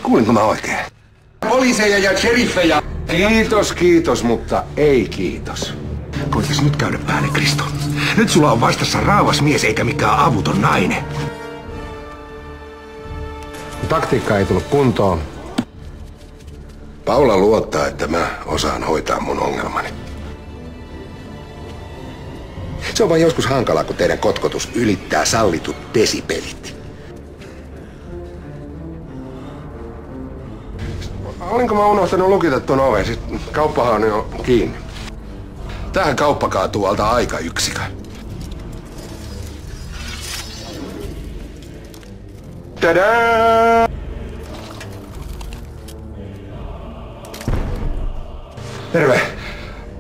Kuulinko mä oikein? Poliiseja ja sheriffejä. Kiitos, mutta ei kiitos. Koitais nyt käydä päälle, Kristo. Nyt sulla on vastassa raavas mies eikä mikään avuton nainen. Taktiikka ei tullut kuntoon. Paula luottaa, että mä osaan hoitaa mun ongelmani. Se on vain joskus hankalaa, kun teidän kotkotus ylittää sallitut desibelit. Olinko mä unohtanut lukita tuon oven? Siis kauppahan on jo kiinni. Tähän kauppa kaatuu alta aikayksikö. Tadaa! Terve.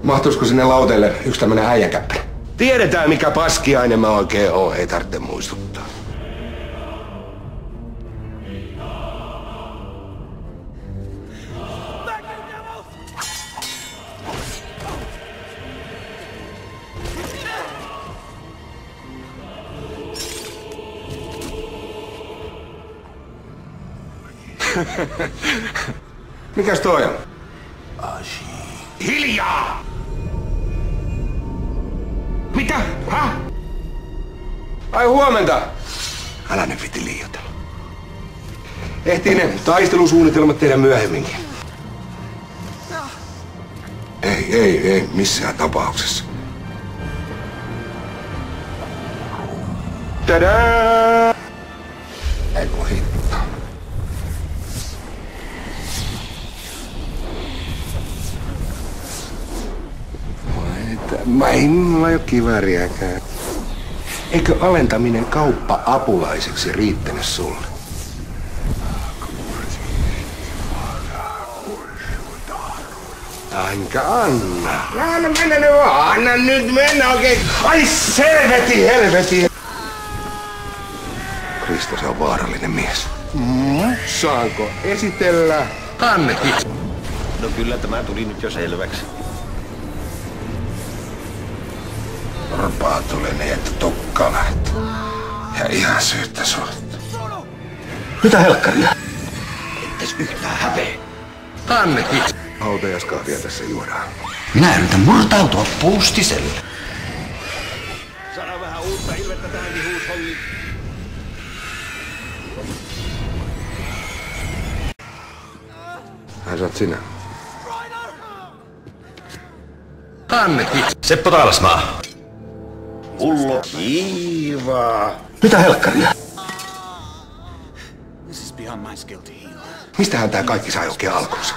Mahtuisiko sinne lauteelle yksi tämmönen äijäkäppärä? Tiedetään mikä paskiainen mä oikein oon, ei tarvitse muistuttaa. Mikäs toi on? Hiljaa! Mitä? Häh? Ai huomenta! Älä nyt viti liioitella. Ehtii ne taistelusuunnitelmat tehdä myöhemminkin. Ei missään tapauksessa. Tadaa! Ei kun hitto. Mulla ei oo kivääriäkään. Eikö alentaminen kauppa-apulaiseksi riittänyt sulle? Enkä anna. Anna mennä nyt vaan. Anna nyt mennä oikein. Ai helveti. Kristo, se on vaarallinen mies. Saanko esitellä Hannekin? No kyllä tämä tuli nyt jo selväksi. Orpaa tulee niin, että tukka lähtee. Ja ihan syyttä suhta. Mitä helkkaria? Ettes yhtään häpeä. Hannekin! Hautajaiskahvia tässä juodaan. Minä yritän murtautua puustiselle. Saadaan vähän uutta ilmettä tähänkin huushongiin. Ai sä oot sinä. Hannekin! Seppo Taalasmaa. Pullo kiivaa. Mitä helkkaria? Mistähän tää kaikki sai oikein alkunsa?